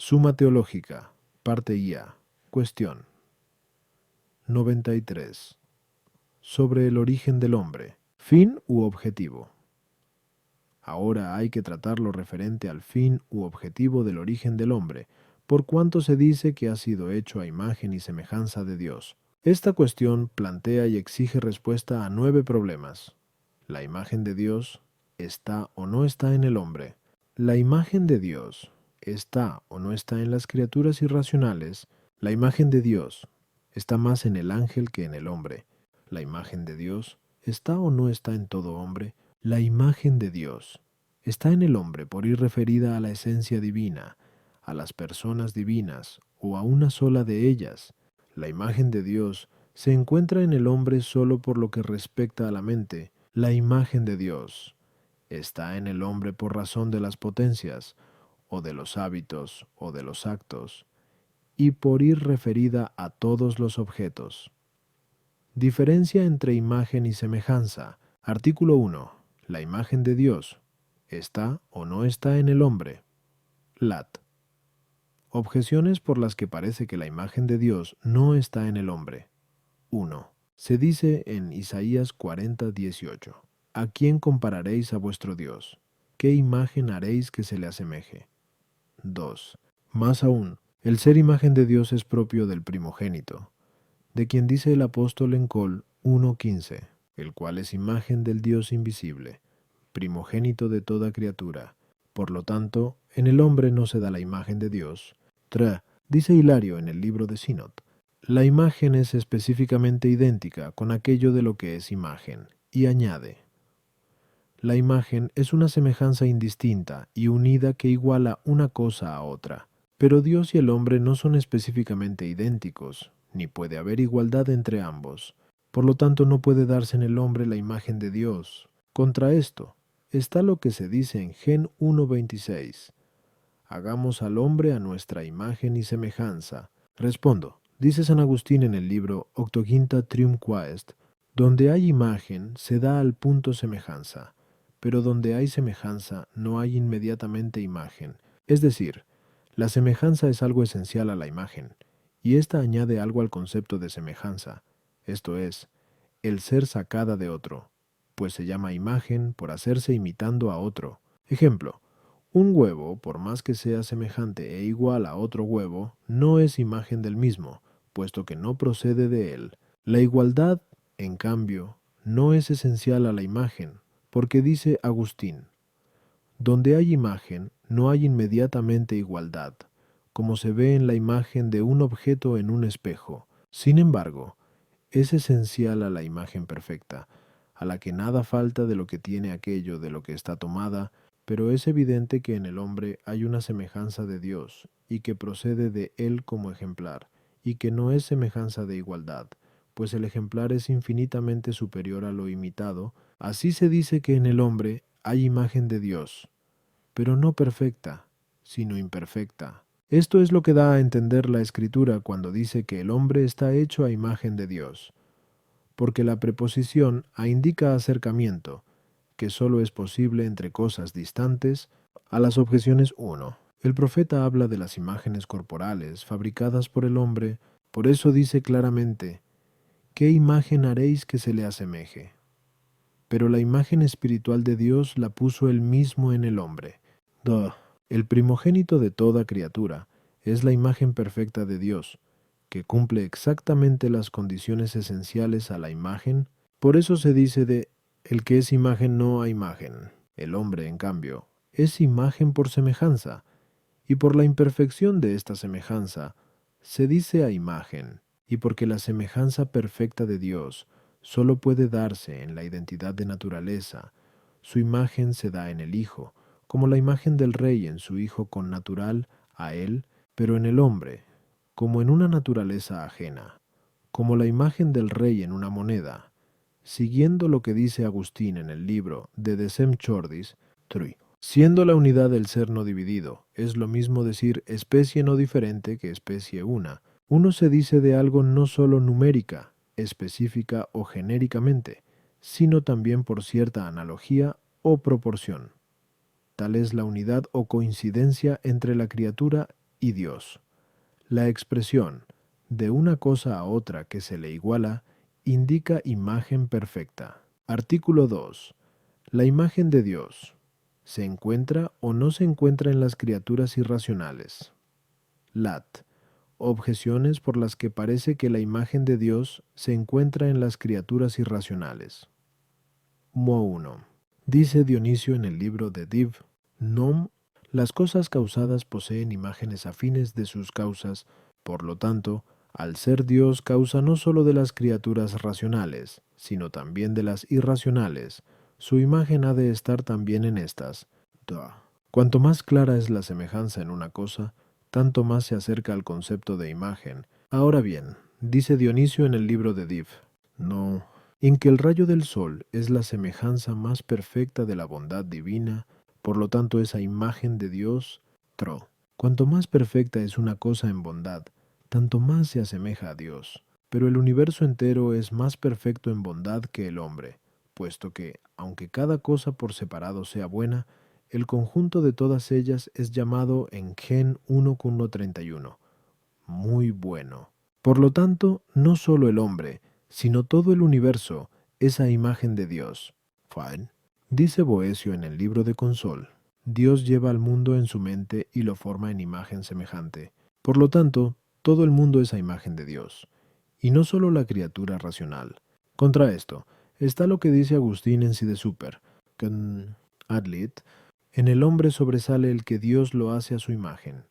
Suma teológica, parte IA. Cuestión 93. Sobre el origen del hombre. Fin u objetivo. Ahora hay que tratar lo referente al fin u objetivo del origen del hombre, por cuanto se dice que ha sido hecho a imagen y semejanza de Dios. Esta cuestión plantea y exige respuesta a 9 problemas. ¿La imagen de Dios está o no está en el hombre? ¿La imagen de Dios está o no está en las criaturas irracionales? La imagen de Dios está más en el ángel que en el hombre. ¿La imagen de Dios está o no está en todo hombre? La imagen de Dios está en el hombre por ir referida a la esencia divina, a las personas divinas o a una sola de ellas. La imagen de Dios se encuentra en el hombre solo por lo que respecta a la mente. La imagen de Dios está en el hombre por razón de las potencias, o de los hábitos, o de los actos, y por ir referida a todos los objetos. Diferencia entre imagen y semejanza. Artículo 1. La imagen de Dios ¿está o no está en el hombre? Lat. Objeciones por las que parece que la imagen de Dios no está en el hombre. 1. Se dice en Isaías 40:18. ¿A quién compararéis a vuestro Dios? ¿Qué imagen haréis que se le asemeje? 2. Más aún, el ser imagen de Dios es propio del primogénito, de quien dice el apóstol en Col 1:15, el cual es imagen del Dios invisible, primogénito de toda criatura. Por lo tanto, en el hombre no se da la imagen de Dios. 3. Dice Hilario en el libro de Sinod, la imagen es específicamente idéntica con aquello de lo que es imagen, y añade, la imagen es una semejanza indistinta y unida que iguala una cosa a otra. Pero Dios y el hombre no son específicamente idénticos, ni puede haber igualdad entre ambos. Por lo tanto, no puede darse en el hombre la imagen de Dios. Contra esto está lo que se dice en Gen 1:26. Hagamos al hombre a nuestra imagen y semejanza. Respondo, dice San Agustín en el libro Octoginta Trium Quaest, donde hay imagen se da al punto semejanza, pero donde hay semejanza no hay inmediatamente imagen. Es decir, la semejanza es algo esencial a la imagen, y ésta añade algo al concepto de semejanza, esto es, el ser sacada de otro, pues se llama imagen por hacerse imitando a otro. Ejemplo, un huevo, por más que sea semejante e igual a otro huevo, no es imagen del mismo, puesto que no procede de él. La igualdad, en cambio, no es esencial a la imagen, porque dice Agustín, donde hay imagen, no hay inmediatamente igualdad, como se ve en la imagen de un objeto en un espejo. Sin embargo, es esencial a la imagen perfecta, a la que nada falta de lo que tiene aquello de lo que está tomada, pero es evidente que en el hombre hay una semejanza de Dios, y que procede de él como ejemplar, y que no es semejanza de igualdad, pues el ejemplar es infinitamente superior a lo imitado. Así se dice que en el hombre hay imagen de Dios, pero no perfecta, sino imperfecta. Esto es lo que da a entender la Escritura cuando dice que el hombre está hecho a imagen de Dios, porque la preposición a indica acercamiento, que sólo es posible entre cosas distantes. A las objeciones 1. El profeta habla de las imágenes corporales fabricadas por el hombre, por eso dice claramente, ¿qué imagen haréis que se le asemeje? Pero la imagen espiritual de Dios la puso él mismo en el hombre. 2. El primogénito de toda criatura es la imagen perfecta de Dios, que cumple exactamente las condiciones esenciales a la imagen. Por eso se dice de el que es imagen no a imagen. El hombre, en cambio, es imagen por semejanza, y por la imperfección de esta semejanza se dice a imagen, y porque la semejanza perfecta de Dios sólo puede darse en la identidad de naturaleza, su imagen se da en el Hijo, como la imagen del Rey en su Hijo connatural a él, pero en el hombre, como en una naturaleza ajena, como la imagen del Rey en una moneda, siguiendo lo que dice Agustín en el libro de Decem Chordis, Trui. Siendo la unidad del ser no dividido, es lo mismo decir especie no diferente que especie una. Uno se dice de algo no sólo numérica, específica o genéricamente, sino también por cierta analogía o proporción. Tal es la unidad o coincidencia entre la criatura y Dios. La expresión de una cosa a otra que se le iguala indica imagen perfecta. Artículo 2. La imagen de Dios ¿se encuentra o no se encuentra en las criaturas irracionales? Lat. Objeciones por las que parece que la imagen de Dios se encuentra en las criaturas irracionales. Mo 1. Dice Dionisio en el libro de Div, Nom, las cosas causadas poseen imágenes afines de sus causas, por lo tanto, al ser Dios causa no sólo de las criaturas racionales, sino también de las irracionales, su imagen ha de estar también en estas. Cuanto más clara es la semejanza en una cosa, tanto más se acerca al concepto de imagen. Ahora bien, dice Dionisio en el libro de Div, no, en que el rayo del sol es la semejanza más perfecta de la bondad divina, por lo tanto esa imagen de Dios, cuanto más perfecta es una cosa en bondad, tanto más se asemeja a Dios. Pero el universo entero es más perfecto en bondad que el hombre, puesto que, aunque cada cosa por separado sea buena, el conjunto de todas ellas es llamado en Gen 1:31, muy bueno. Por lo tanto, no solo el hombre, sino todo el universo, esa imagen de Dios. Fine. Dice Boecio en el libro de Consol, Dios lleva al mundo en su mente y lo forma en imagen semejante. Por lo tanto, todo el mundo es a imagen de Dios, y no solo la criatura racional. Contra esto, está lo que dice Agustín en Si de Super, Adlit, en el hombre sobresale el que Dios lo hace a su imagen,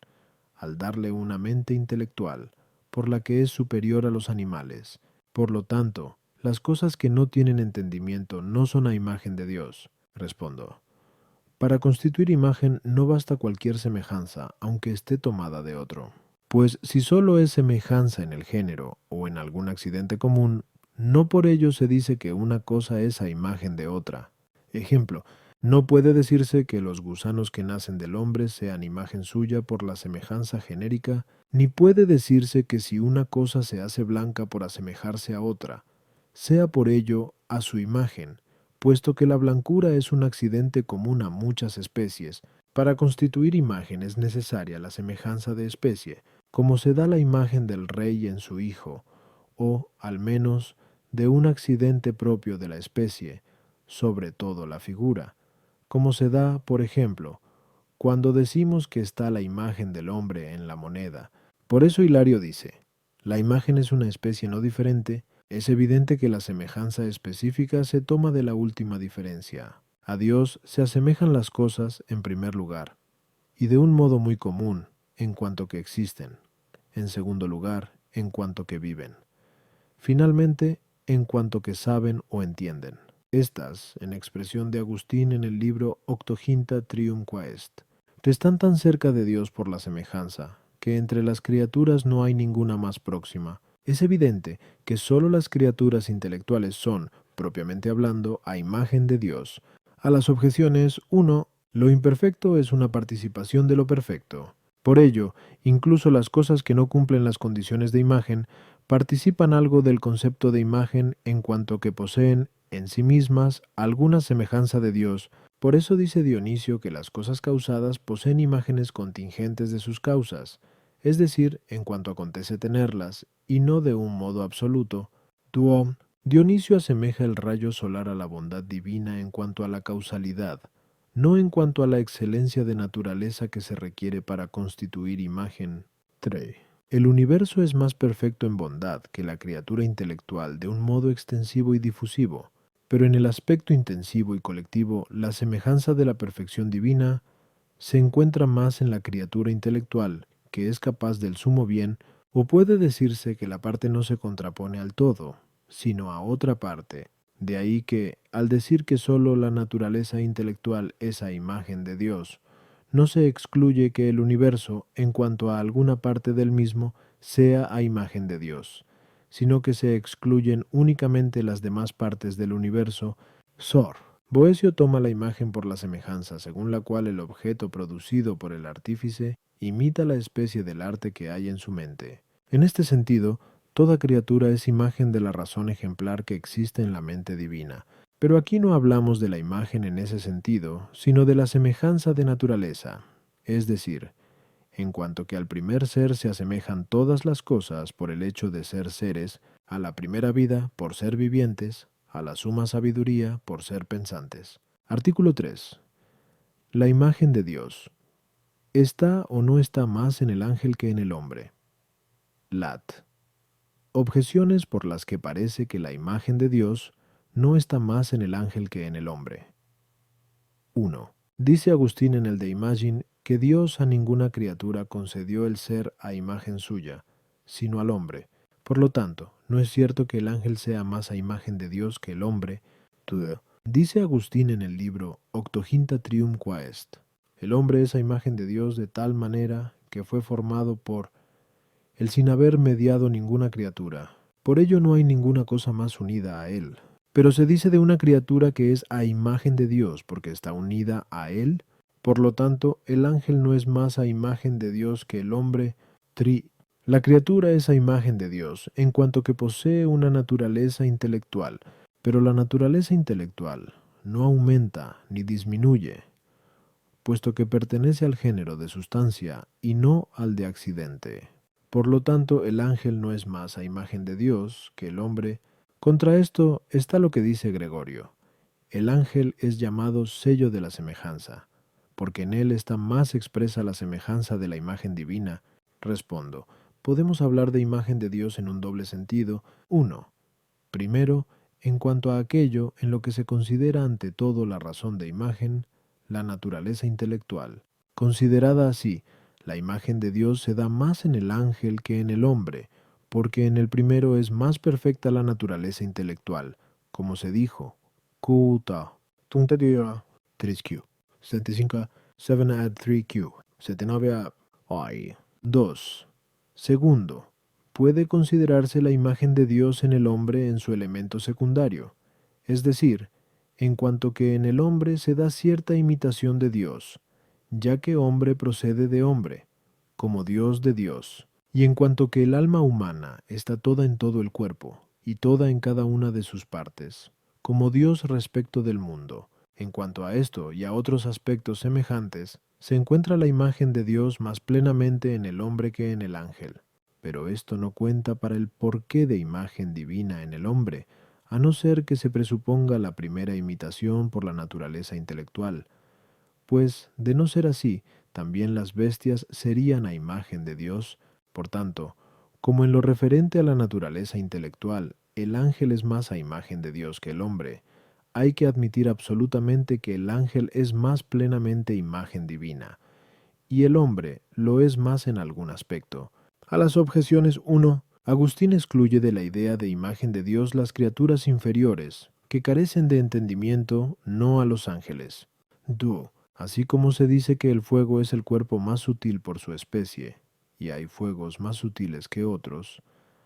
al darle una mente intelectual, por la que es superior a los animales. Por lo tanto, las cosas que no tienen entendimiento no son a imagen de Dios. Respondo. Para constituir imagen no basta cualquier semejanza, aunque esté tomada de otro. Pues si solo es semejanza en el género o en algún accidente común, no por ello se dice que una cosa es a imagen de otra. Ejemplo, no puede decirse que los gusanos que nacen del hombre sean imagen suya por la semejanza genérica, ni puede decirse que si una cosa se hace blanca por asemejarse a otra, sea por ello a su imagen, puesto que la blancura es un accidente común a muchas especies. Para constituir imagen es necesaria la semejanza de especie, como se da la imagen del rey en su hijo, o, al menos, de un accidente propio de la especie, sobre todo la figura, como se da, por ejemplo, cuando decimos que está la imagen del hombre en la moneda. Por eso Hilario dice, la imagen es una especie no diferente, es evidente que la semejanza específica se toma de la última diferencia. A Dios se asemejan las cosas en primer lugar, y de un modo muy común, en cuanto que existen. En segundo lugar, en cuanto que viven. Finalmente, en cuanto que saben o entienden. Estas, en expresión de Agustín en el libro Octoginta Trium Quaest, están tan cerca de Dios por la semejanza, que entre las criaturas no hay ninguna más próxima. Es evidente que sólo las criaturas intelectuales son, propiamente hablando, a imagen de Dios. A las objeciones 1, lo imperfecto es una participación de lo perfecto. Por ello, incluso las cosas que no cumplen las condiciones de imagen participan algo del concepto de imagen en cuanto que poseen en sí mismas alguna semejanza de Dios. Por eso dice Dionisio que las cosas causadas poseen imágenes contingentes de sus causas, es decir, en cuanto acontece tenerlas, y no de un modo absoluto. Duo. Dionisio asemeja el rayo solar a la bondad divina en cuanto a la causalidad, no en cuanto a la excelencia de naturaleza que se requiere para constituir imagen. 3. El universo es más perfecto en bondad que la criatura intelectual de un modo extensivo y difusivo, pero en el aspecto intensivo y colectivo la semejanza de la perfección divina se encuentra más en la criatura intelectual, que es capaz del sumo bien, o puede decirse que la parte no se contrapone al todo, sino a otra parte. De ahí que, al decir que sólo la naturaleza intelectual es a imagen de Dios, no se excluye que el universo, en cuanto a alguna parte del mismo, sea a imagen de Dios, sino que se excluyen únicamente las demás partes del universo. Sor. Boecio toma la imagen por la semejanza, según la cual el objeto producido por el artífice imita la especie del arte que hay en su mente. En este sentido, toda criatura es imagen de la razón ejemplar que existe en la mente divina. Pero aquí no hablamos de la imagen en ese sentido, sino de la semejanza de naturaleza, es decir, en cuanto que al primer ser se asemejan todas las cosas por el hecho de ser seres, a la primera vida por ser vivientes, a la suma sabiduría por ser pensantes. Artículo 3. La imagen de Dios. ¿Está o no está más en el ángel que en el hombre? Lat. Objeciones por las que parece que la imagen de Dios no está más en el ángel que en el hombre. 1. Dice Agustín en el De Imagine que Dios a ninguna criatura concedió el ser a imagen suya, sino al hombre. Por lo tanto, no es cierto que el ángel sea más a imagen de Dios que el hombre. 2. Dice Agustín en el libro Octoginta Trium Quaest, el hombre es a imagen de Dios de tal manera que fue formado por él sin haber mediado ninguna criatura. Por ello no hay ninguna cosa más unida a él. Pero se dice de una criatura que es a imagen de Dios porque está unida a él. Por lo tanto, el ángel no es más a imagen de Dios que el hombre. La criatura es a imagen de Dios en cuanto que posee una naturaleza intelectual, pero la naturaleza intelectual no aumenta ni disminuye, puesto que pertenece al género de sustancia y no al de accidente. Por lo tanto, el ángel no es más a imagen de Dios que el hombre. Contra esto está lo que dice Gregorio. El ángel es llamado sello de la semejanza, porque en él está más expresa la semejanza de la imagen divina. Respondo, podemos hablar de imagen de Dios en un doble sentido. 1. Primero, en cuanto a aquello en lo que se considera ante todo la razón de imagen, la naturaleza intelectual. Considerada así, la imagen de Dios se da más en el ángel que en el hombre, porque en el primero es más perfecta la naturaleza intelectual, como se dijo. Kuta, tuntedia, 3Q, 75, 7 add 3Q, 79, I. 2. Segundo, puede considerarse la imagen de Dios en el hombre en su elemento secundario, es decir, en cuanto que en el hombre se da cierta imitación de Dios, ya que hombre procede de hombre, como Dios de Dios, y en cuanto que el alma humana está toda en todo el cuerpo, y toda en cada una de sus partes, como Dios respecto del mundo. En cuanto a esto y a otros aspectos semejantes, se encuentra la imagen de Dios más plenamente en el hombre que en el ángel. Pero esto no cuenta para el porqué de imagen divina en el hombre, a no ser que se presuponga la primera imitación por la naturaleza intelectual, pues, de no ser así, también las bestias serían a imagen de Dios. Por tanto, como en lo referente a la naturaleza intelectual, el ángel es más a imagen de Dios que el hombre, hay que admitir absolutamente que el ángel es más plenamente imagen divina, y el hombre lo es más en algún aspecto. A las objeciones 1, Agustín excluye de la idea de imagen de Dios las criaturas inferiores, que carecen de entendimiento, no a los ángeles. 2. Así como se dice que el fuego es el cuerpo más sutil por su especie, y hay fuegos más sutiles que otros,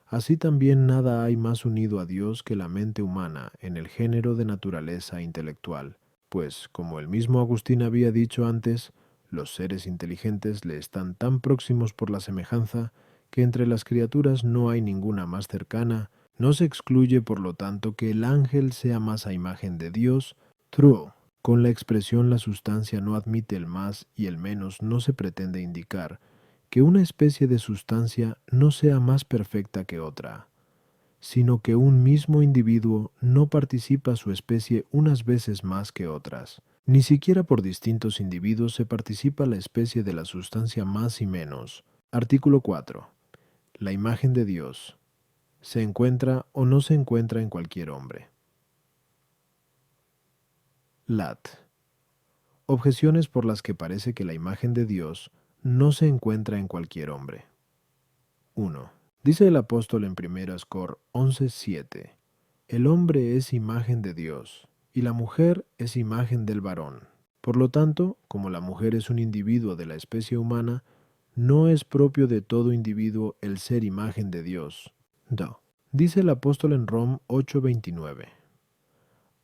así también nada hay más unido a Dios que la mente humana en el género de naturaleza intelectual, pues, como el mismo Agustín había dicho antes, los seres inteligentes le están tan próximos por la semejanza que entre las criaturas no hay ninguna más cercana. No se excluye, por lo tanto, que el ángel sea más a imagen de Dios. True. Con la expresión la sustancia no admite el más y el menos no se pretende indicar que una especie de sustancia no sea más perfecta que otra, sino que un mismo individuo no participa su especie unas veces más que otras. Ni siquiera por distintos individuos se participa la especie de la sustancia más y menos. Artículo 4. La imagen de Dios se encuentra o no se encuentra en cualquier hombre. Lat. Objeciones por las que parece que la imagen de Dios no se encuentra en cualquier hombre. 1. Dice el apóstol en 1 Cor 11:7, el hombre es imagen de Dios, y la mujer es imagen del varón. Por lo tanto, como la mujer es un individuo de la especie humana, no es propio de todo individuo el ser imagen de Dios. 2. Dice el apóstol en Rom 8:29,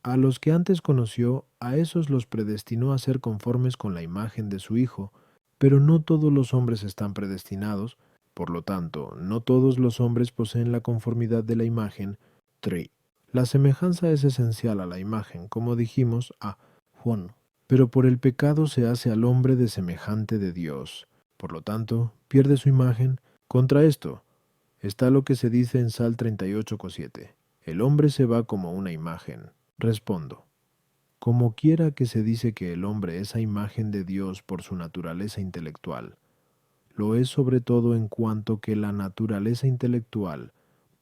a los que antes conoció, a esos los predestinó a ser conformes con la imagen de su Hijo, pero no todos los hombres están predestinados, por lo tanto, no todos los hombres poseen la conformidad de la imagen. 3. La semejanza es esencial a la imagen, como dijimos a Juan, pero por el pecado se hace al hombre de semejante de Dios, Por lo tanto, pierde su imagen. Contra esto está lo que se dice en Sal 38:7. El hombre se va como una imagen. Respondo. Como quiera que se dice que el hombre es a imagen de Dios por su naturaleza intelectual, lo es sobre todo en cuanto que la naturaleza intelectual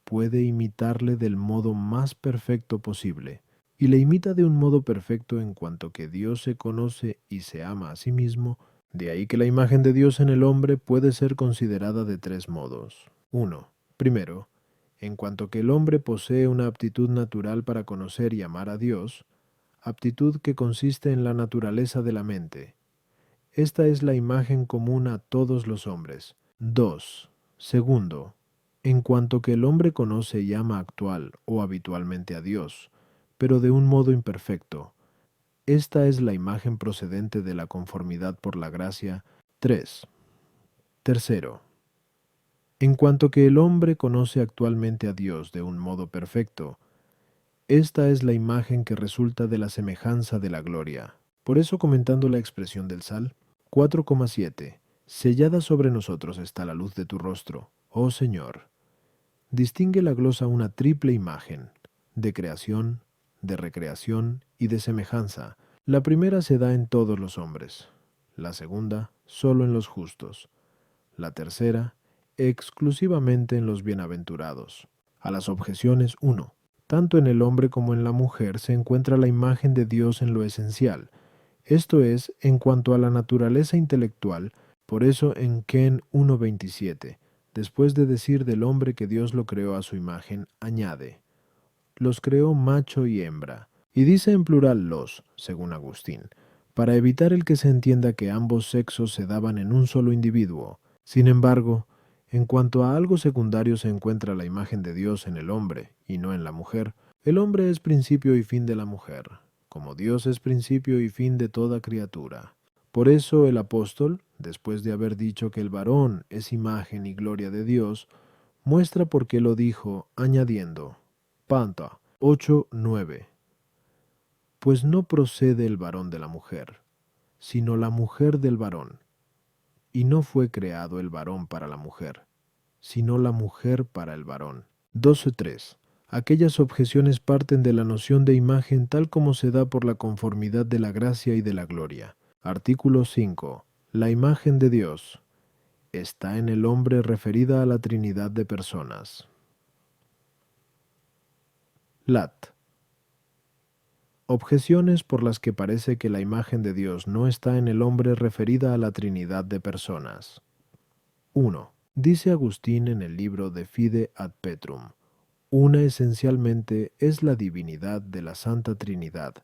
puede imitarle del modo más perfecto posible, y le imita de un modo perfecto en cuanto que Dios se conoce y se ama a sí mismo. De ahí que la imagen de Dios en el hombre puede ser considerada de tres modos. 1. Primero, en cuanto que el hombre posee una aptitud natural para conocer y amar a Dios, aptitud que consiste en la naturaleza de la mente. Esta es la imagen común a todos los hombres. 2. Segundo, en cuanto que el hombre conoce y ama actual o habitualmente a Dios, pero de un modo imperfecto. Esta es la imagen procedente de la conformidad por la gracia. 3. Tercero, en cuanto que el hombre conoce actualmente a Dios de un modo perfecto, esta es la imagen que resulta de la semejanza de la gloria. Por eso, comentando la expresión del Sal 4,7, sellada sobre nosotros está la luz de tu rostro, oh Señor. Distingue la glosa una triple imagen, de creación, de recreación y de semejanza. La primera se da en todos los hombres, la segunda solo en los justos, la tercera exclusivamente en los bienaventurados. A las objeciones 1. Tanto en el hombre como en la mujer se encuentra la imagen de Dios en lo esencial, esto es, en cuanto a la naturaleza intelectual. Por eso en Ken 1:27, después de decir del hombre que Dios lo creó a su imagen, añade, los creó macho y hembra, y dice en plural los, según Agustín, para evitar el que se entienda que ambos sexos se daban en un solo individuo. Sin embargo, en cuanto a algo secundario se encuentra la imagen de Dios en el hombre, y no en la mujer. El hombre es principio y fin de la mujer, como Dios es principio y fin de toda criatura. Por eso el apóstol, después de haber dicho que el varón es imagen y gloria de Dios, muestra por qué lo dijo, añadiendo, Panta 8:9. Pues no procede el varón de la mujer, sino la mujer del varón. Y no fue creado el varón para la mujer, sino la mujer para el varón. 12:3. Aquellas objeciones parten de la noción de imagen tal como se da por la conformidad de la gracia y de la gloria. Artículo 5. La imagen de Dios está en el hombre referida a la Trinidad de personas. Lat. Objeciones por las que parece que la imagen de Dios no está en el hombre referida a la Trinidad de personas. 1. Dice Agustín en el libro de Fide ad Petrum, una esencialmente es la divinidad de la Santa Trinidad,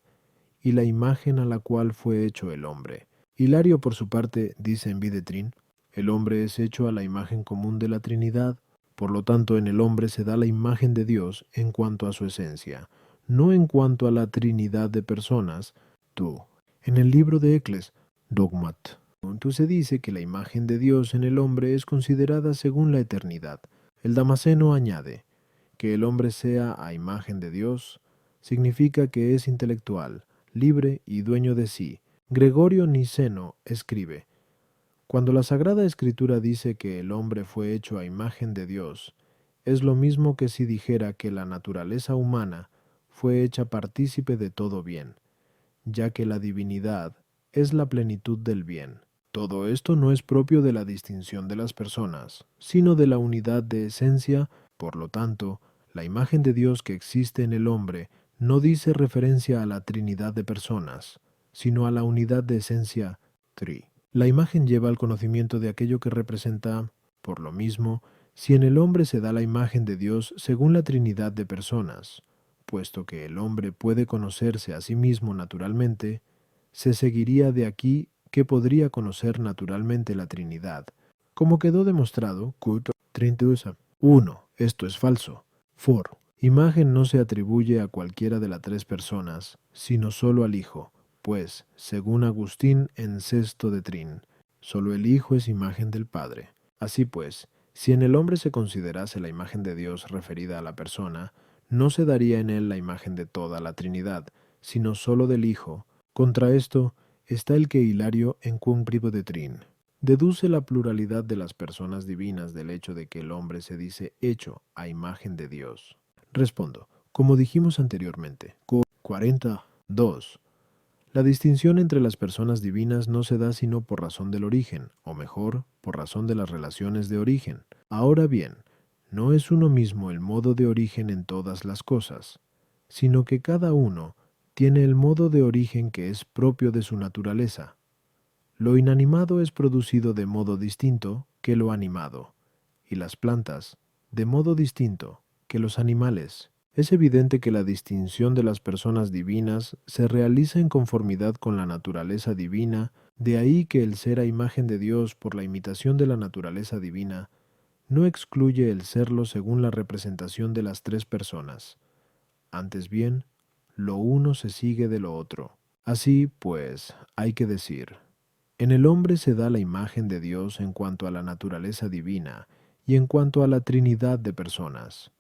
y la imagen a la cual fue hecho el hombre. Hilario, por su parte, dice en Videtrin, el hombre es hecho a la imagen común de la Trinidad, por lo tanto en el hombre se da la imagen de Dios en cuanto a su esencia, no en cuanto a la Trinidad de personas. Tú, en el libro de Ecles, Dogmat, se dice que la imagen de Dios en el hombre es considerada según la eternidad. El Damasceno añade, que el hombre sea a imagen de Dios significa que es intelectual, libre y dueño de sí. Gregorio Niceno escribe, cuando la Sagrada Escritura dice que el hombre fue hecho a imagen de Dios, es lo mismo que si dijera que la naturaleza humana fue hecha partícipe de todo bien, ya que la divinidad es la plenitud del bien. Todo esto no es propio de la distinción de las personas, sino de la unidad de esencia. Por lo tanto, la imagen de Dios que existe en el hombre no dice referencia a la Trinidad de personas, sino a la unidad de esencia tri. La imagen lleva al conocimiento de aquello que representa. Por lo mismo, si en el hombre se da la imagen de Dios según la Trinidad de personas, puesto que el hombre puede conocerse a sí mismo naturalmente, se seguiría de aquí que podría conocer naturalmente la Trinidad, como quedó demostrado, cut 1. Esto es falso. 4. Imagen no se atribuye a cualquiera de las tres personas, sino solo al Hijo, pues, según Agustín en Sexto de Trin, solo el Hijo es imagen del Padre. Así pues, si en el hombre se considerase la imagen de Dios referida a la persona, no se daría en él la imagen de toda la Trinidad, sino solo del Hijo. Contra esto está el que Hilario en Cum Privo de Trin deduce la pluralidad de las personas divinas del hecho de que el hombre se dice hecho a imagen de Dios? Respondo, como dijimos anteriormente, 42. La distinción entre las personas divinas no se da sino por razón del origen, o mejor, por razón de las relaciones de origen. Ahora bien, no es uno mismo el modo de origen en todas las cosas, sino que cada uno tiene el modo de origen que es propio de su naturaleza. Lo inanimado es producido de modo distinto que lo animado, y las plantas de modo distinto que los animales. Es evidente que la distinción de las personas divinas se realiza en conformidad con la naturaleza divina, de ahí que el ser a imagen de Dios por la imitación de la naturaleza divina no excluye el serlo según la representación de las tres personas. Antes bien, lo uno se sigue de lo otro. Así, pues, hay que decir, en el hombre se da la imagen de Dios en cuanto a la naturaleza divina y en cuanto a la Trinidad de personas,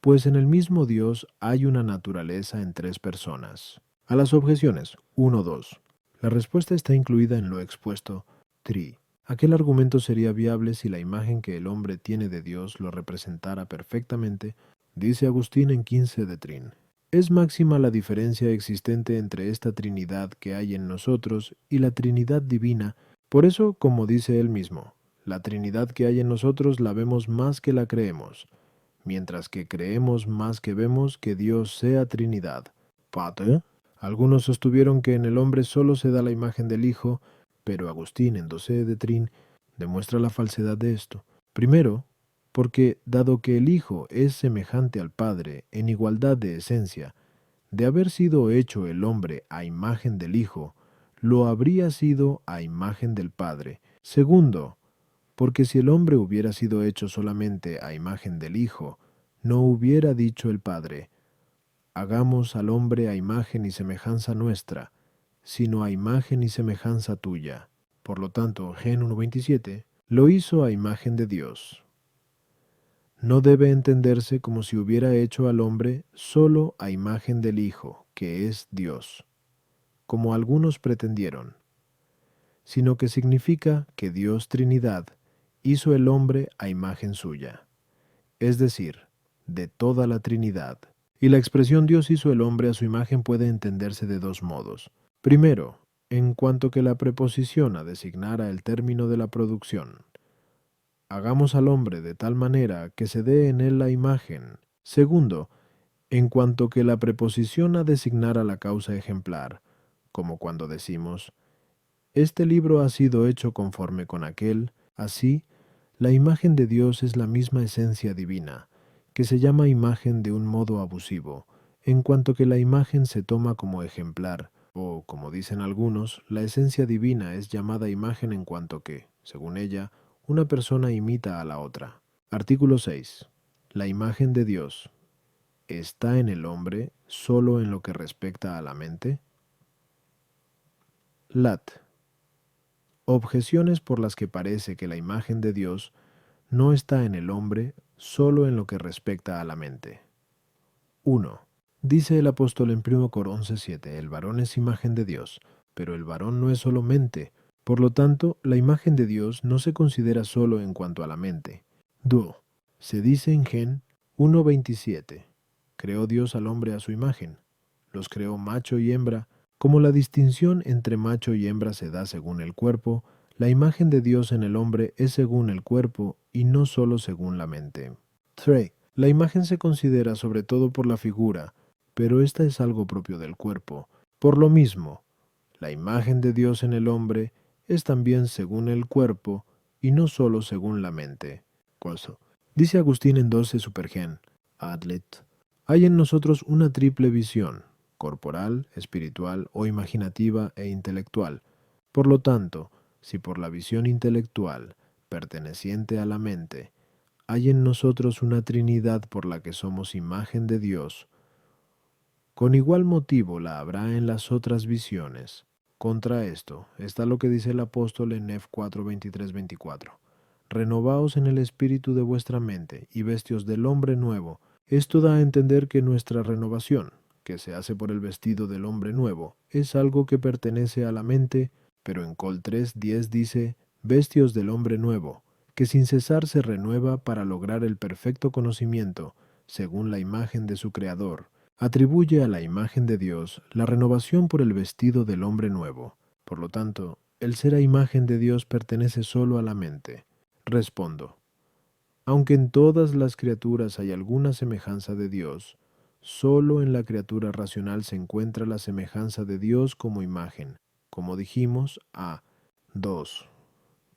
pues en el mismo Dios hay una naturaleza en tres personas. A las objeciones 1, 2. La respuesta está incluida en lo expuesto. 3. Aquel argumento sería viable si la imagen que el hombre tiene de Dios lo representara perfectamente, dice Agustín en 15 de Trin. Es máxima la diferencia existente entre esta Trinidad que hay en nosotros y la Trinidad divina. Por eso, como dice él mismo, la Trinidad que hay en nosotros la vemos más que la creemos, mientras que creemos más que vemos que Dios sea Trinidad. Pater. Algunos sostuvieron que en el hombre solo se da la imagen del Hijo, pero Agustín en 12 de Trin demuestra la falsedad de esto. Primero, porque dado que el Hijo es semejante al Padre en igualdad de esencia, de haber sido hecho el hombre a imagen del Hijo, lo habría sido a imagen del Padre. Segundo, porque si el hombre hubiera sido hecho solamente a imagen del Hijo, no hubiera dicho el Padre, hagamos al hombre a imagen y semejanza nuestra, sino a imagen y semejanza tuya. Por lo tanto, Gen 1.27 lo hizo a imagen de Dios. No debe entenderse como si hubiera hecho al hombre solo a imagen del Hijo, que es Dios, como algunos pretendieron, sino que significa que Dios Trinidad hizo el hombre a imagen suya, es decir, de toda la Trinidad. Y la expresión Dios hizo el hombre a su imagen puede entenderse de dos modos. Primero, en cuanto que la preposición a designar el término de la producción. Hagamos al hombre de tal manera que se dé en él la imagen. Segundo, en cuanto que la preposición a designar a la causa ejemplar, como cuando decimos, este libro ha sido hecho conforme con aquel, así, la imagen de Dios es la misma esencia divina, que se llama imagen de un modo abusivo, en cuanto que la imagen se toma como ejemplar, o, como dicen algunos, la esencia divina es llamada imagen en cuanto que, según ella, una persona imita a la otra. Artículo 6. La imagen de Dios ¿está en el hombre solo en lo que respecta a la mente? Lat. Objeciones por las que parece que la imagen de Dios no está en el hombre solo en lo que respecta a la mente. 1. Dice el apóstol en 1 Cor 11:7, el varón es imagen de Dios, pero el varón no es solo mente. Por lo tanto, la imagen de Dios no se considera solo en cuanto a la mente. 2. Se dice en Gen 1:27, creó Dios al hombre a su imagen. Los creó macho y hembra. Como la distinción entre macho y hembra se da según el cuerpo, la imagen de Dios en el hombre es según el cuerpo y no solo según la mente. 3. La imagen se considera sobre todo por la figura, pero esta es algo propio del cuerpo. Por lo mismo, la imagen de Dios en el hombre es también según el cuerpo y no solo según la mente. Coso. Dice Agustín en 12 Supergen, Adlet. Hay en nosotros una triple visión, corporal, espiritual o imaginativa e intelectual. Por lo tanto, si por la visión intelectual, perteneciente a la mente, hay en nosotros una Trinidad por la que somos imagen de Dios, con igual motivo la habrá en las otras visiones. Contra esto está lo que dice el apóstol en Ef 4:23-24. Renovaos en el espíritu de vuestra mente y vestios del hombre nuevo. Esto da a entender que nuestra renovación, que se hace por el vestido del hombre nuevo, es algo que pertenece a la mente, pero en Col 3:10 dice, bestios del hombre nuevo, que sin cesar se renueva para lograr el perfecto conocimiento, según la imagen de su Creador, atribuye a la imagen de Dios la renovación por el vestido del hombre nuevo. Por lo tanto, el ser a imagen de Dios pertenece solo a la mente. Respondo. Aunque en todas las criaturas hay alguna semejanza de Dios, solo en la criatura racional se encuentra la semejanza de Dios como imagen, como dijimos, a 2.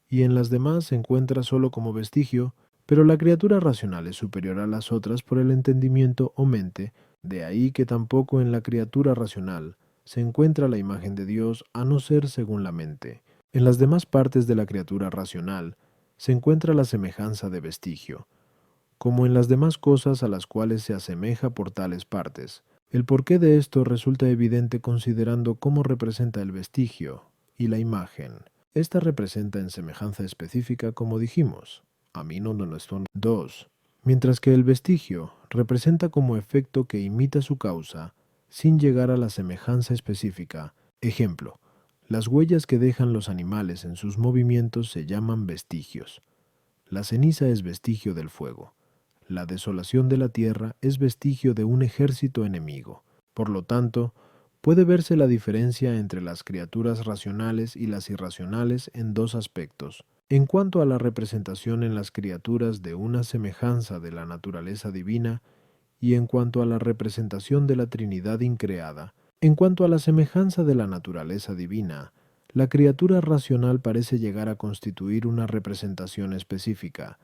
Y en las demás se encuentra solo como vestigio, pero la criatura racional es superior a las otras por el entendimiento o mente, de ahí que tampoco en la criatura racional se encuentra la imagen de Dios a no ser según la mente. En las demás partes de la criatura racional se encuentra la semejanza de vestigio, como en las demás cosas a las cuales se asemeja por tales partes. El porqué de esto resulta evidente considerando cómo representa el vestigio y la imagen. Esta representa en semejanza específica, como dijimos, a mí no son 2, mientras que el vestigio representa como efecto que imita su causa sin llegar a la semejanza específica. Ejemplo, las huellas que dejan los animales en sus movimientos se llaman vestigios. La ceniza es vestigio del fuego. La desolación de la tierra es vestigio de un ejército enemigo. Por lo tanto, puede verse la diferencia entre las criaturas racionales y las irracionales en dos aspectos. En cuanto a la representación en las criaturas de una semejanza de la naturaleza divina, y en cuanto a la representación de la Trinidad increada, en cuanto a la semejanza de la naturaleza divina, la criatura racional parece llegar a constituir una representación específica,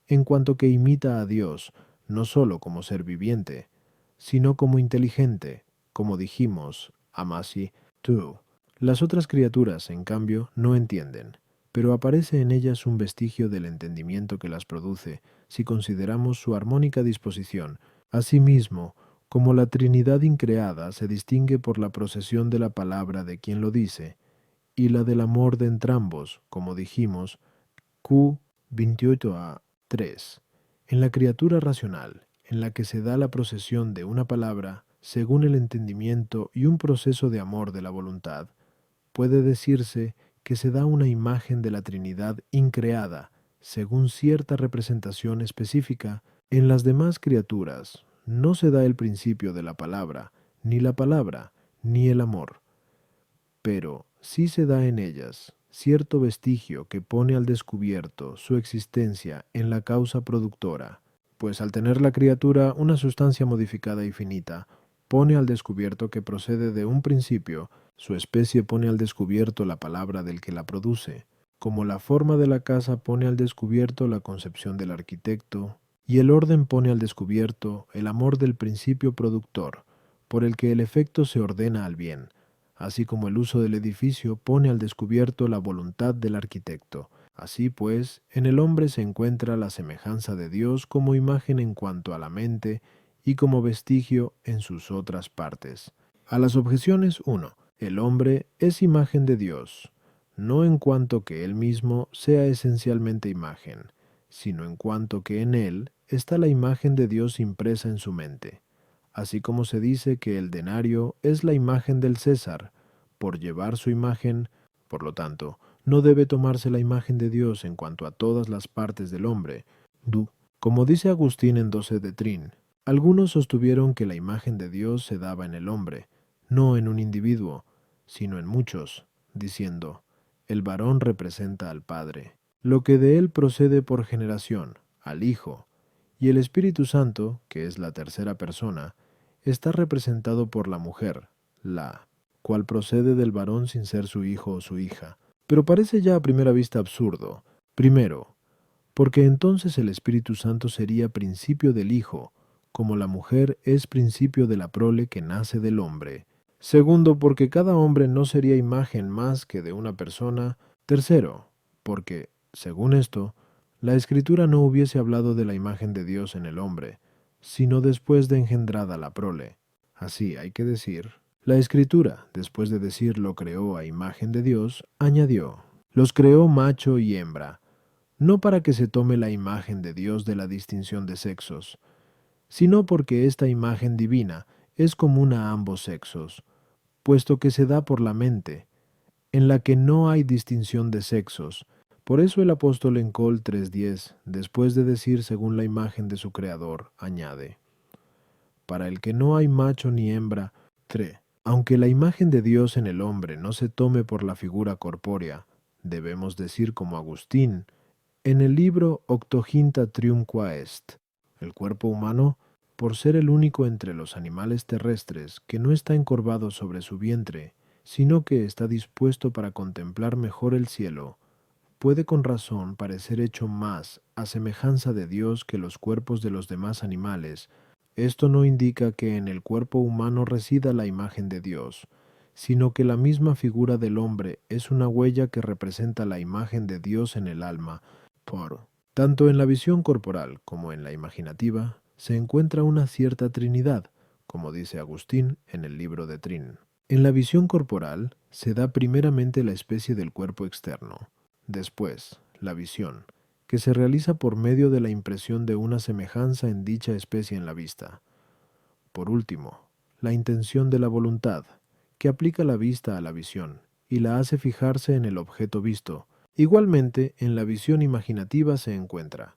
en cuanto que imita a Dios, no sólo como ser viviente, sino como inteligente, como dijimos, Amasi 2. Las otras criaturas, en cambio, no entienden, pero aparece en ellas un vestigio del entendimiento que las produce, si consideramos su armónica disposición. Asimismo, como la Trinidad increada se distingue por la procesión de la palabra de quien lo dice, y la del amor de entrambos, como dijimos, Q 28a 3. En la criatura racional, en la que se da la procesión de una palabra, según el entendimiento y un proceso de amor de la voluntad, puede decirse que se da una imagen de la Trinidad increada, según cierta representación específica. En las demás criaturas no se da el principio de la palabra, ni el amor, pero sí se da en ellas cierto vestigio que pone al descubierto su existencia en la causa productora, pues al tener la criatura una sustancia modificada y finita, pone al descubierto que procede de un principio, su especie pone al descubierto la palabra del que la produce, como la forma de la casa pone al descubierto la concepción del arquitecto, y el orden pone al descubierto el amor del principio productor, por el que el efecto se ordena al bien, así como el uso del edificio pone al descubierto la voluntad del arquitecto. Así pues, en el hombre se encuentra la semejanza de Dios como imagen en cuanto a la mente y como vestigio en sus otras partes. A las objeciones 1. El hombre es imagen de Dios, no en cuanto que él mismo sea esencialmente imagen, sino en cuanto que en él está la imagen de Dios impresa en su mente. Así como se dice que el denario es la imagen del César, por llevar su imagen, por lo tanto, no debe tomarse la imagen de Dios en cuanto a todas las partes del hombre. Como dice Agustín en 12 de Trin, algunos sostuvieron que la imagen de Dios se daba en el hombre, no en un individuo, sino en muchos, diciendo, el varón representa al Padre, lo que de él procede por generación, al Hijo, y el Espíritu Santo, que es la tercera persona, está representado por la mujer, la cual procede del varón sin ser su hijo o su hija. Pero parece ya a primera vista absurdo. Primero, porque entonces el Espíritu Santo sería principio del Hijo, como la mujer es principio de la prole que nace del hombre. Segundo, porque cada hombre no sería imagen más que de una persona. Tercero, porque, según esto, la Escritura no hubiese hablado de la imagen de Dios en el hombre, sino después de engendrada la prole. Así hay que decir, la Escritura, después de decir lo creó a imagen de Dios, añadió, los creó macho y hembra, no para que se tome la imagen de Dios de la distinción de sexos, sino porque esta imagen divina es común a ambos sexos, puesto que se da por la mente, en la que no hay distinción de sexos, Por eso el apóstol en Col 3:10, después de decir según la imagen de su creador, añade, para el que no hay macho ni hembra, 3. Aunque la imagen de Dios en el hombre no se tome por la figura corpórea, debemos decir como Agustín, en el libro Octoginta Triumqua Est, el cuerpo humano, por ser el único entre los animales terrestres que no está encorvado sobre su vientre, sino que está dispuesto para contemplar mejor el cielo, puede con razón parecer hecho más a semejanza de Dios que los cuerpos de los demás animales. Esto no indica que en el cuerpo humano resida la imagen de Dios, sino que la misma figura del hombre es una huella que representa la imagen de Dios en el alma. Por tanto, en la visión corporal como en la imaginativa, se encuentra una cierta Trinidad, como dice Agustín en el libro de Trin. En la visión corporal se da primeramente la especie del cuerpo externo, después, la visión, que se realiza por medio de la impresión de una semejanza en dicha especie en la vista. Por último, la intención de la voluntad, que aplica la vista a la visión y la hace fijarse en el objeto visto. Igualmente, en la visión imaginativa se encuentra,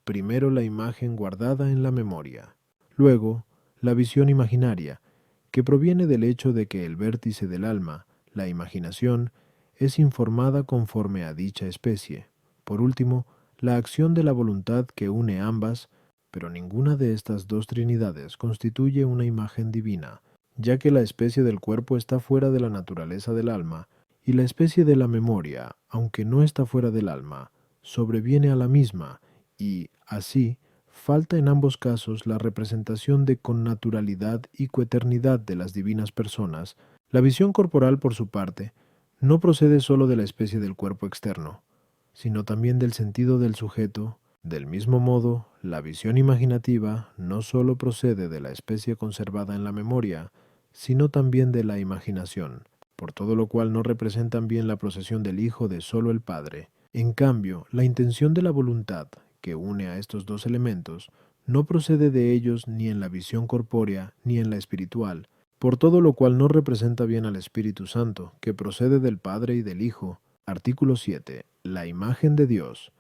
primero la imagen guardada en la memoria, luego la visión imaginaria, que proviene del hecho de que el vértice del alma, la imaginación, es informada conforme a dicha especie. Por último, la acción de la voluntad que une ambas, pero ninguna de estas dos trinidades constituye una imagen divina, ya que la especie del cuerpo está fuera de la naturaleza del alma, y la especie de la memoria, aunque no está fuera del alma, sobreviene a la misma, y, así, falta en ambos casos la representación de connaturalidad y coeternidad de las divinas personas. La visión corporal, por su parte, no procede sólo de la especie del cuerpo externo, sino también del sentido del sujeto. Del mismo modo, la visión imaginativa no sólo procede de la especie conservada en la memoria, sino también de la imaginación, por todo lo cual no representan bien la procesión del Hijo de sólo el Padre. En cambio, la intención de la voluntad, que une a estos dos elementos, no procede de ellos ni en la visión corpórea ni en la espiritual, por todo lo cual no representa bien al Espíritu Santo, que procede del Padre y del Hijo. Artículo 7. La imagen de Dios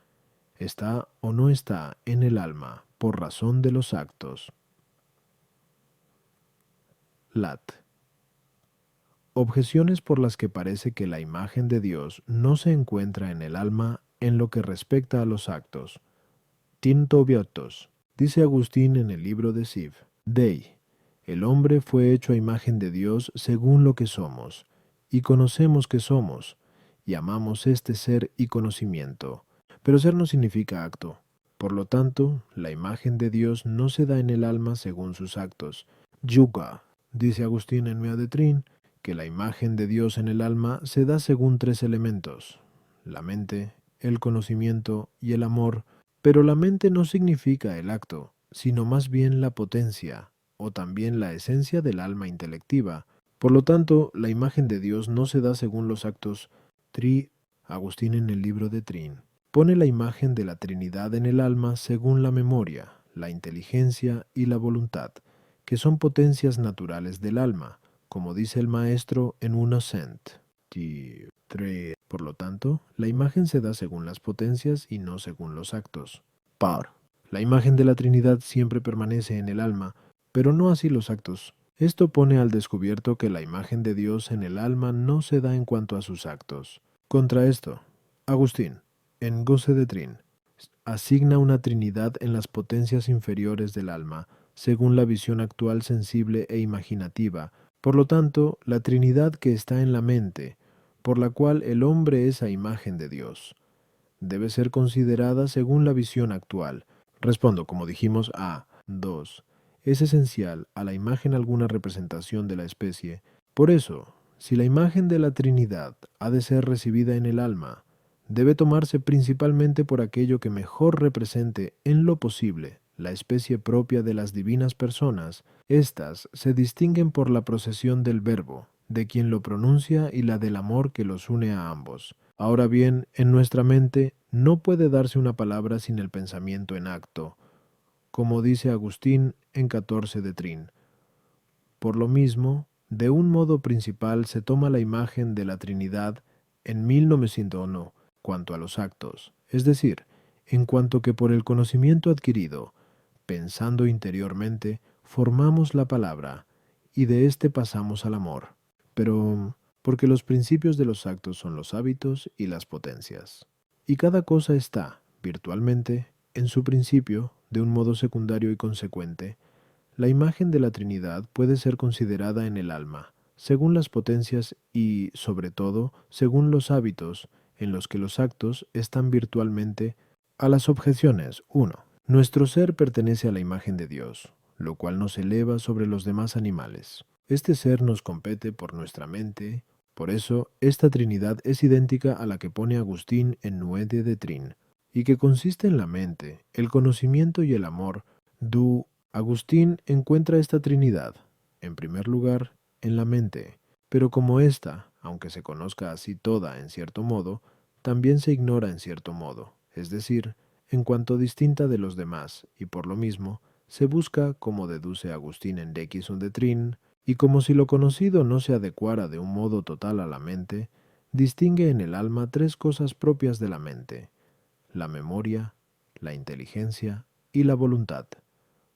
está o no está en el alma por razón de los actos. Lat. Objeciones por las que parece que la imagen de Dios no se encuentra en el alma en lo que respecta a los actos. Tinto biotos. Dice Agustín en el libro de Siv. Dei. El hombre fue hecho a imagen de Dios según lo que somos, y conocemos que somos, y amamos este ser y conocimiento. Pero ser no significa acto. Por lo tanto, la imagen de Dios no se da en el alma según sus actos. Yuga. Dice Agustín en Mea de Trin, que la imagen de Dios en el alma se da según tres elementos: la mente, el conocimiento y el amor. Pero la mente no significa el acto, sino más bien la potencia, o también la esencia del alma intelectiva. Por lo tanto, la imagen de Dios no se da según los actos. Agustín en el libro de Trin pone la imagen de la Trinidad en el alma según la memoria, la inteligencia y la voluntad, que son potencias naturales del alma, como dice el maestro en una Cent. Por lo tanto, la imagen se da según las potencias y no según los actos. Par. La imagen de la Trinidad siempre permanece en el alma, pero no así los actos. Esto pone al descubierto que la imagen de Dios en el alma no se da en cuanto a sus actos. Contra esto, Agustín, en Goce de Trin, asigna una Trinidad en las potencias inferiores del alma, según la visión actual sensible e imaginativa. Por lo tanto, la Trinidad que está en la mente, por la cual el hombre es a imagen de Dios, debe ser considerada según la visión actual. Respondo, como dijimos, a 2. Es esencial a la imagen alguna representación de la especie. Por eso, si la imagen de la Trinidad ha de ser recibida en el alma, debe tomarse principalmente por aquello que mejor represente en lo posible la especie propia de las divinas personas. Estas se distinguen por la procesión del verbo, de quien lo pronuncia y la del amor que los une a ambos. Ahora bien, en nuestra mente no puede darse una palabra sin el pensamiento en acto, como dice Agustín en 14 de Trin. Por lo mismo, de un modo principal se toma la imagen de la Trinidad en 1901, cuanto a los actos, es decir, en cuanto que por el conocimiento adquirido, pensando interiormente, formamos la palabra, y de éste pasamos al amor. Pero, porque los principios de los actos son los hábitos y las potencias. Y cada cosa está, virtualmente, en su principio, de un modo secundario y consecuente. La imagen de la Trinidad puede ser considerada en el alma, según las potencias y, sobre todo, según los hábitos, en los que los actos están virtualmente. A las objeciones. 1. Nuestro ser pertenece a la imagen de Dios, lo cual nos eleva sobre los demás animales. Este ser nos compete por nuestra mente, por eso esta Trinidad es idéntica a la que pone Agustín en Nuede de Trin, y que consiste en la mente, el conocimiento y el amor. Agustín encuentra esta Trinidad, en primer lugar, en la mente, pero como ésta, aunque se conozca así toda en cierto modo, también se ignora en cierto modo, es decir, en cuanto distinta de los demás, y por lo mismo, se busca, como deduce Agustín en Lex und Trin, y como si lo conocido no se adecuara de un modo total a la mente, distingue en el alma tres cosas propias de la mente: la memoria, la inteligencia y la voluntad,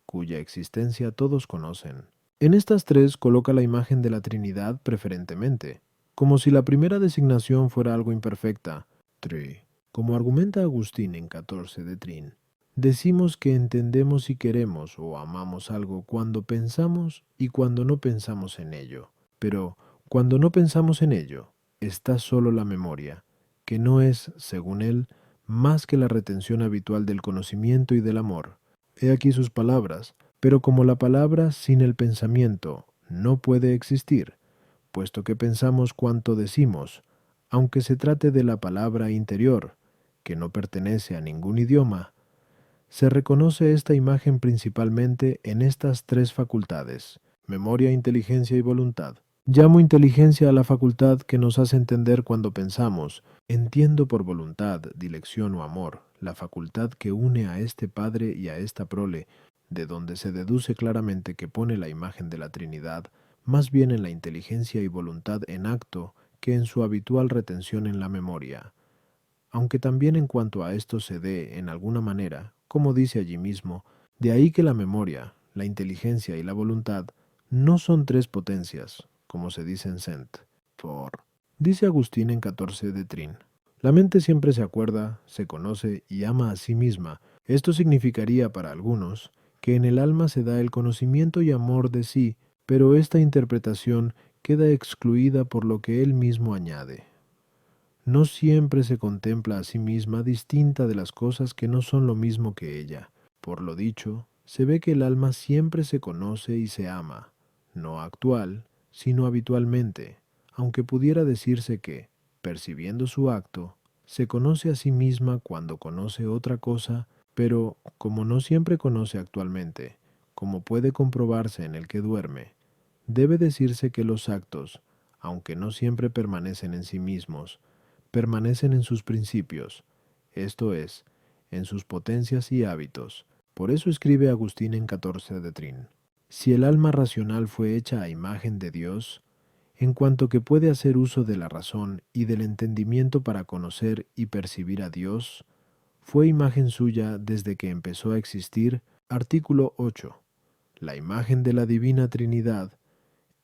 cuya existencia todos conocen. En estas tres coloca la imagen de la Trinidad preferentemente, como si la primera designación fuera algo imperfecta. 3. Como argumenta Agustín en 14 de Trin, decimos que entendemos y queremos o amamos algo cuando pensamos y cuando no pensamos en ello. Pero cuando no pensamos en ello, está solo la memoria, que no es, según él, más que la retención habitual del conocimiento y del amor. He aquí sus palabras: pero como la palabra sin el pensamiento no puede existir, puesto que pensamos cuanto decimos, aunque se trate de la palabra interior, que no pertenece a ningún idioma, se reconoce esta imagen principalmente en estas tres facultades: memoria, inteligencia y voluntad. Llamo inteligencia a la facultad que nos hace entender cuando pensamos. Entiendo por voluntad, dilección o amor, la facultad que une a este padre y a esta prole, de donde se deduce claramente que pone la imagen de la Trinidad más bien en la inteligencia y voluntad en acto que en su habitual retención en la memoria. Aunque también en cuanto a esto se dé en alguna manera, como dice allí mismo, de ahí que la memoria, la inteligencia y la voluntad no son tres potencias, como se dice en Sent. Dice Agustín en 14 de Trin: la mente siempre se acuerda, se conoce y ama a sí misma. Esto significaría para algunos que en el alma se da el conocimiento y amor de sí, pero esta interpretación queda excluida por lo que él mismo añade. No siempre se contempla a sí misma distinta de las cosas que no son lo mismo que ella. Por lo dicho, se ve que el alma siempre se conoce y se ama, no actual, sino habitualmente, aunque pudiera decirse que, percibiendo su acto, se conoce a sí misma cuando conoce otra cosa, pero como no siempre conoce actualmente, como puede comprobarse en el que duerme, debe decirse que los actos, aunque no siempre permanecen en sí mismos, permanecen en sus principios, esto es, en sus potencias y hábitos. Por eso escribe Agustín en 14 de Trin: si el alma racional fue hecha a imagen de Dios, en cuanto que puede hacer uso de la razón y del entendimiento para conocer y percibir a Dios, fue imagen suya desde que empezó a existir. Artículo 8. La imagen de la Divina Trinidad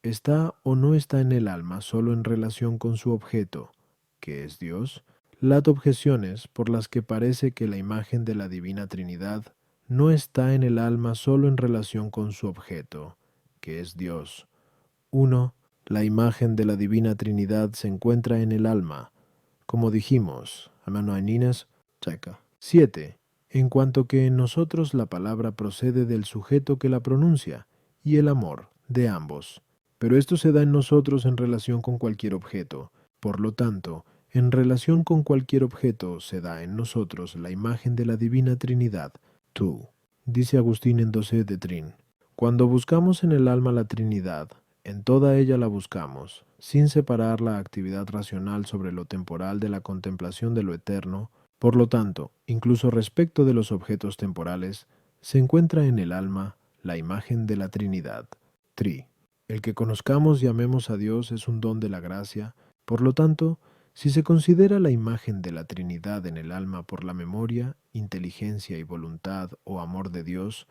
está o no está en el alma solo en relación con su objeto, que es Dios. Las objeciones por las que parece que la imagen de la Divina Trinidad no está en el alma solo en relación con su objeto, que es Dios. 1. La imagen de la Divina Trinidad se encuentra en el alma, como dijimos, Amanoaninas, Checa. 7. En cuanto que en nosotros la palabra procede del sujeto que la pronuncia, y el amor, de ambos. Pero esto se da en nosotros en relación con cualquier objeto. Por lo tanto, en relación con cualquier objeto se da en nosotros la imagen de la Divina Trinidad. Tú, dice Agustín en 12 de Trin, cuando buscamos en el alma la Trinidad, en toda ella la buscamos, sin separar la actividad racional sobre lo temporal de la contemplación de lo eterno. Por lo tanto, incluso respecto de los objetos temporales, se encuentra en el alma la imagen de la Trinidad. El que conozcamos y amemos a Dios es un don de la gracia. Por lo tanto, Si se considera la imagen de la Trinidad en el alma por la memoria, inteligencia y voluntad o amor de Dios,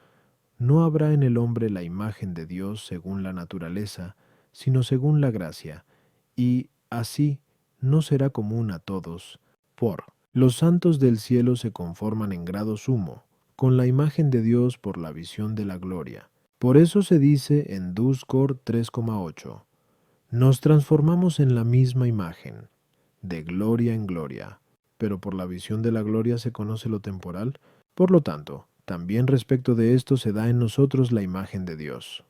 no habrá en el hombre la imagen de Dios según la naturaleza, sino según la gracia, y así no será común a todos. Los santos del cielo se conforman en grado sumo, con la imagen de Dios por la visión de la gloria. Por eso se dice en Duscor 3,8, nos transformamos en la misma imagen, de gloria en gloria, pero por la visión de la gloria se conoce lo temporal. Por lo tanto, también respecto de esto se da en nosotros la imagen de Dios.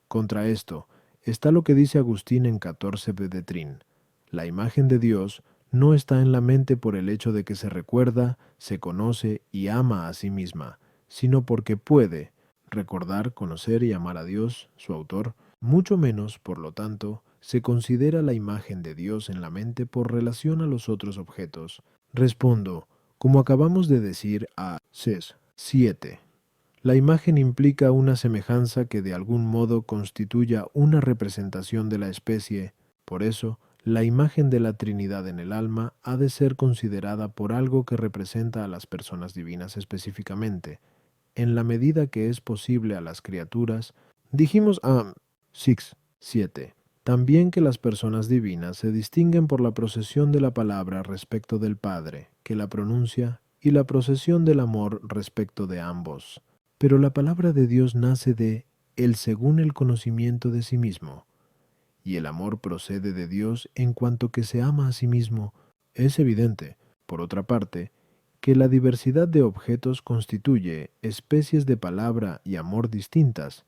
Contra esto está lo que dice Agustín en 14 de Trin. La imagen de Dios no está en la mente por el hecho de que se recuerda, se conoce y ama a sí misma, sino porque puede recordar, conocer y amar a Dios, su autor, mucho menos, por lo tanto, se considera la imagen de Dios en la mente por relación a los otros objetos. Respondo, como acabamos de decir a CES 7. La imagen implica una semejanza que de algún modo constituya una representación de la especie. Por eso, la imagen de la Trinidad en el alma ha de ser considerada por algo que representa a las personas divinas específicamente, en la medida que es posible a las criaturas. Dijimos a 6.7. También que las personas divinas se distinguen por la procesión de la palabra respecto del Padre, que la pronuncia, y la procesión del amor respecto de ambos. Pero la palabra de Dios nace de él según el conocimiento de sí mismo, y el amor procede de Dios en cuanto que se ama a sí mismo. Es evidente, por otra parte, que la diversidad de objetos constituye especies de palabra y amor distintas,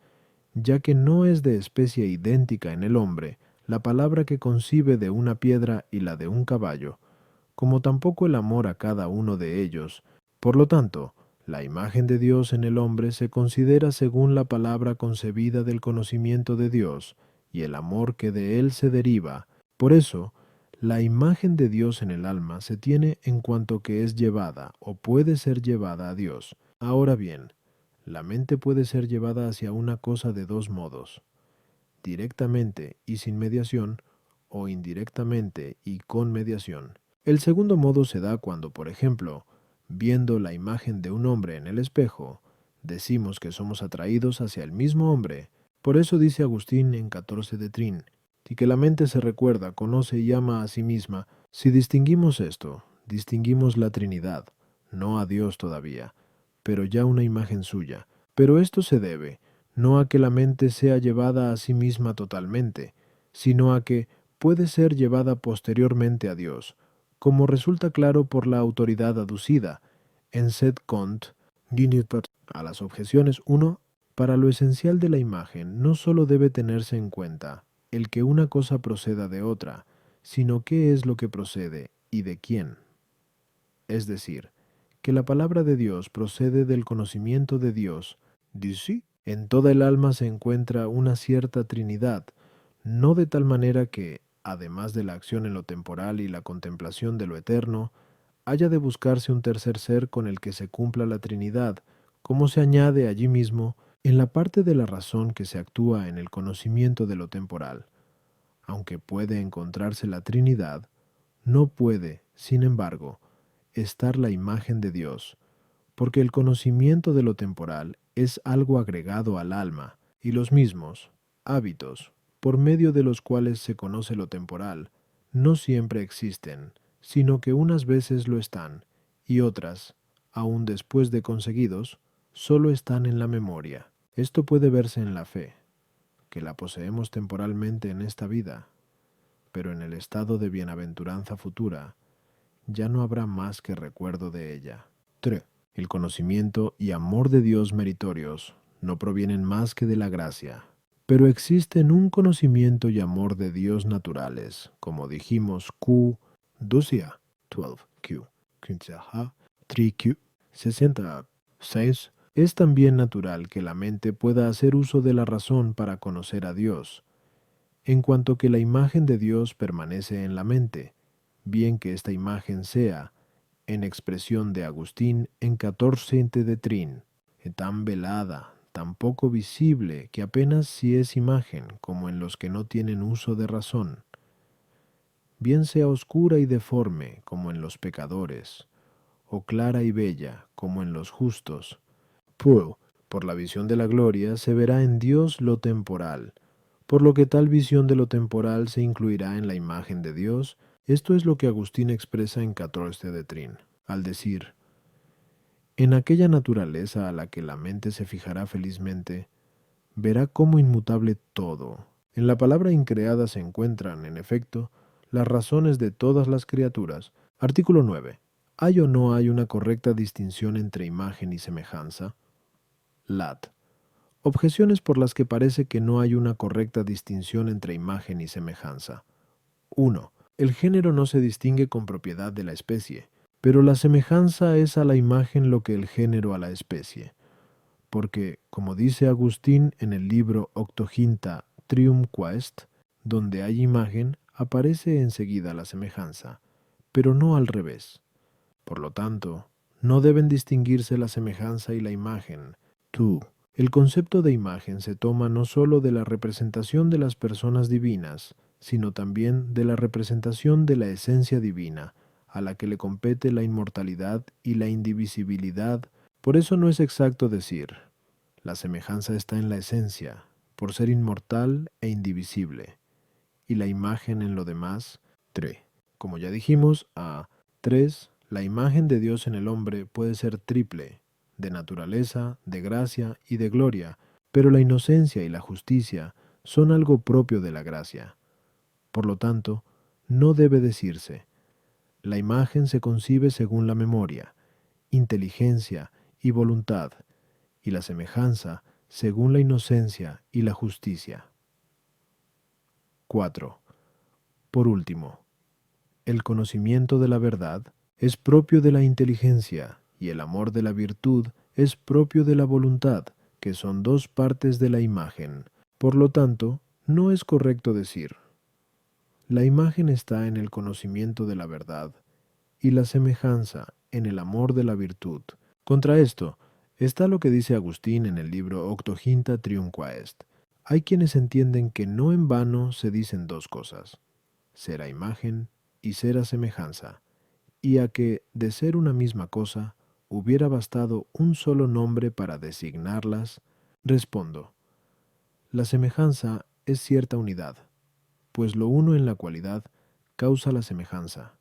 ya que no es de especie idéntica en el hombre la palabra que concibe de una piedra y la de un caballo, como tampoco el amor a cada uno de ellos. Por lo tanto, la imagen de Dios en el hombre se considera según la palabra concebida del conocimiento de Dios y el amor que de él se deriva. Por eso, la imagen de Dios en el alma se tiene en cuanto que es llevada o puede ser llevada a Dios. Ahora bien, la mente puede ser llevada hacia una cosa de dos modos: directamente y sin mediación, o indirectamente y con mediación. El segundo modo se da cuando, por ejemplo, viendo la imagen de un hombre en el espejo, decimos que somos atraídos hacia el mismo hombre. Por eso dice Agustín en 14 de Trin, y que la mente se recuerda, conoce y ama a sí misma. Si distinguimos esto, distinguimos la Trinidad, no a Dios todavía, pero ya una imagen suya. Pero esto se debe no a que la mente sea llevada a sí misma totalmente, sino a que puede ser llevada posteriormente a Dios, como resulta claro por la autoridad aducida en Set Cont a las objeciones 1. Para lo esencial de la imagen no sólo debe tenerse en cuenta el que una cosa proceda de otra, sino qué es lo que procede y de quién. Es decir, que la palabra de Dios procede del conocimiento de Dios. Dice, en toda el alma se encuentra una cierta Trinidad, no de tal manera que, además de la acción en lo temporal y la contemplación de lo eterno, haya de buscarse un tercer ser con el que se cumpla la Trinidad, como se añade allí mismo en la parte de la razón que se actúa en el conocimiento de lo temporal. Aunque puede encontrarse la Trinidad, no puede, sin embargo, estar la imagen de Dios, porque el conocimiento de lo temporal es algo agregado al alma, y los mismos hábitos, por medio de los cuales se conoce lo temporal, no siempre existen, sino que unas veces lo están, y otras, aun después de conseguidos, solo están en la memoria. Esto puede verse en la fe, que la poseemos temporalmente en esta vida, pero en el estado de bienaventuranza futura, ya no habrá más que recuerdo de ella. 3. El conocimiento y amor de Dios meritorios no provienen más que de la gracia, pero existen un conocimiento y amor de Dios naturales, como dijimos Q, 12Q, 3Q, 66. Es también natural que la mente pueda hacer uso de la razón para conocer a Dios, en cuanto que la imagen de Dios permanece en la mente, bien que esta imagen sea, en expresión de Agustín en 14 de Trin, tan velada, tan poco visible, que apenas si es imagen, como en los que no tienen uso de razón. bien sea oscura y deforme, como en los pecadores, o clara y bella, como en los justos. Por la visión de la gloria se verá en Dios lo temporal, por lo que tal visión de lo temporal se incluirá en la imagen de Dios. Esto es lo que Agustín expresa en 14 de Trin, al decir: en aquella naturaleza a la que la mente se fijará felizmente, verá como inmutable todo. En la palabra increada se encuentran, en efecto, las razones de todas las criaturas. Artículo 9. ¿Hay o no hay una correcta distinción entre imagen y semejanza? Lat. Objeciones por las que parece que no hay una correcta distinción entre imagen y semejanza. 1. El género no se distingue con propiedad de la especie, pero la semejanza es a la imagen lo que el género a la especie. Porque, como dice Agustín en el libro Octoginta Trium Quaest, donde hay imagen, aparece enseguida la semejanza, pero no al revés. Por lo tanto, no deben distinguirse la semejanza y la imagen. Tú. El concepto de imagen se toma no sólo de la representación de las personas divinas, sino también de la representación de la esencia divina, a la que le compete la inmortalidad y la indivisibilidad. Por eso no es exacto decir: la semejanza está en la esencia, por ser inmortal e indivisible, y la imagen en lo demás. 3. Como ya dijimos, a 3, la imagen de Dios en el hombre puede ser triple, de naturaleza, de gracia y de gloria, pero la inocencia y la justicia son algo propio de la gracia. Por lo tanto, no debe decirse: la imagen se concibe según la memoria, inteligencia y voluntad, y la semejanza según la inocencia y la justicia. 4. Por último, el conocimiento de la verdad es propio de la inteligencia, y el amor de la virtud es propio de la voluntad, que son dos partes de la imagen. Por lo tanto, no es correcto decir: la imagen está en el conocimiento de la verdad, y la semejanza en el amor de la virtud. Contra esto está lo que dice Agustín en el libro Octoginta Trium Quaest. Hay quienes entienden que no en vano se dicen dos cosas: ser a imagen y ser a semejanza, y a que, de ser una misma cosa, hubiera bastado un solo nombre para designarlas. Respondo: la semejanza es cierta unidad, pues lo uno en la cualidad causa la semejanza,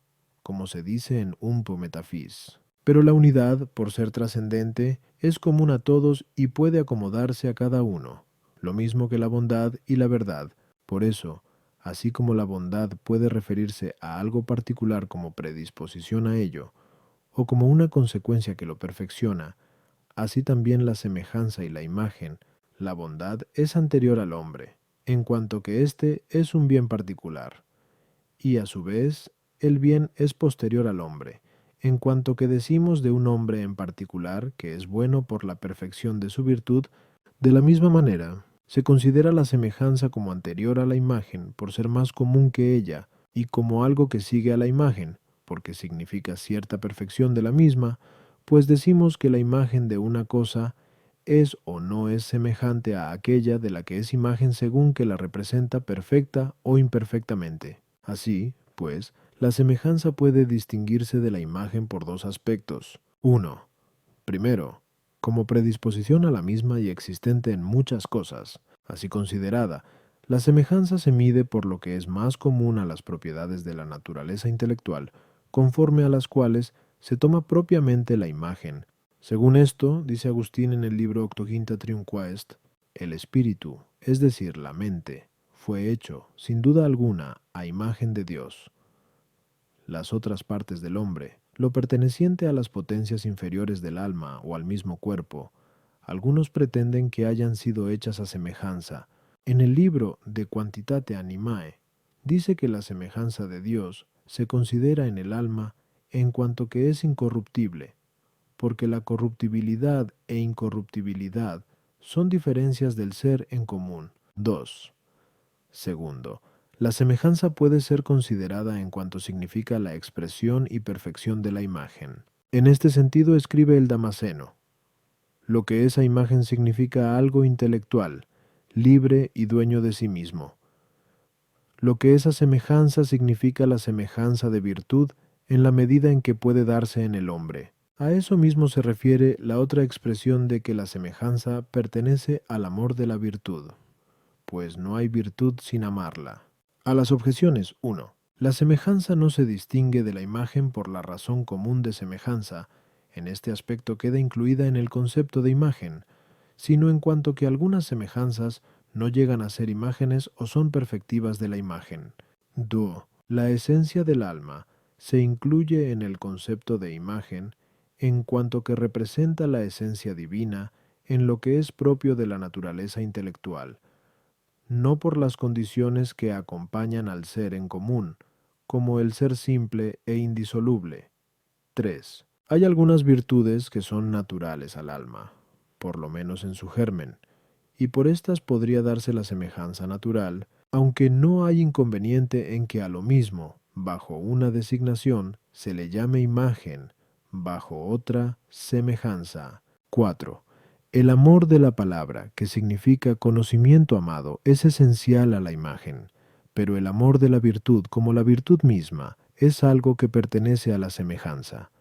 como se dice en Umpo Metafis. Pero la unidad, por ser trascendente, es común a todos y puede acomodarse a cada uno, lo mismo que la bondad y la verdad. Por eso, así como la bondad puede referirse a algo particular como predisposición a ello, o como una consecuencia que lo perfecciona, así también la semejanza y la imagen. La bondad es anterior al hombre, en cuanto que éste es un bien particular, y a su vez el bien es posterior al hombre, en cuanto que decimos de un hombre en particular que es bueno por la perfección de su virtud. De la misma manera, se considera la semejanza como anterior a la imagen por ser más común que ella, y como algo que sigue a la imagen, porque significa cierta perfección de la misma, pues decimos que la imagen de una cosa es o no es semejante a aquella de la que es imagen según que la representa perfecta o imperfectamente. Así, pues, la semejanza puede distinguirse de la imagen por dos aspectos. 1. Primero, como predisposición a la misma y existente en muchas cosas. Así considerada, la semejanza se mide por lo que es más común a las propiedades de la naturaleza intelectual, conforme a las cuales se toma propiamente la imagen. Según esto, dice Agustín en el libro Octoginta Trium Quaest, el espíritu, es decir, la mente, fue hecho, sin duda alguna, a imagen de Dios. Las otras partes del hombre, lo perteneciente a las potencias inferiores del alma o al mismo cuerpo, algunos pretenden que hayan sido hechas a semejanza. En el libro De Quantitate Animae, dice que la semejanza de Dios se considera en el alma en cuanto que es incorruptible, porque la corruptibilidad e incorruptibilidad son diferencias del ser en común. 2. Segundo, la semejanza puede ser considerada en cuanto significa la expresión y perfección de la imagen. En este sentido escribe el Damasceno: lo que esa imagen significa algo intelectual, libre y dueño de sí mismo. lo que esa semejanza significa la semejanza de virtud en la medida en que puede darse en el hombre. A eso mismo se refiere la otra expresión de que la semejanza pertenece al amor de la virtud, pues no hay virtud sin amarla. A las objeciones 1. La semejanza no se distingue de la imagen por la razón común de semejanza. En este aspecto queda incluida en el concepto de imagen, sino en cuanto que algunas semejanzas no llegan a ser imágenes o son perfectivas de la imagen. 2. La esencia del alma se incluye en el concepto de imagen en cuanto que representa la esencia divina en lo que es propio de la naturaleza intelectual, no por las condiciones que acompañan al ser en común, como el ser simple e indisoluble. 3. Hay algunas virtudes que son naturales al alma, por lo menos en su germen, y por estas podría darse la semejanza natural, aunque no hay inconveniente en que a lo mismo, bajo una designación, se le llame imagen, bajo otra, semejanza. 4. El amor de la palabra, que significa conocimiento amado, es esencial a la imagen, pero el amor de la virtud, como la virtud misma, es algo que pertenece a la semejanza.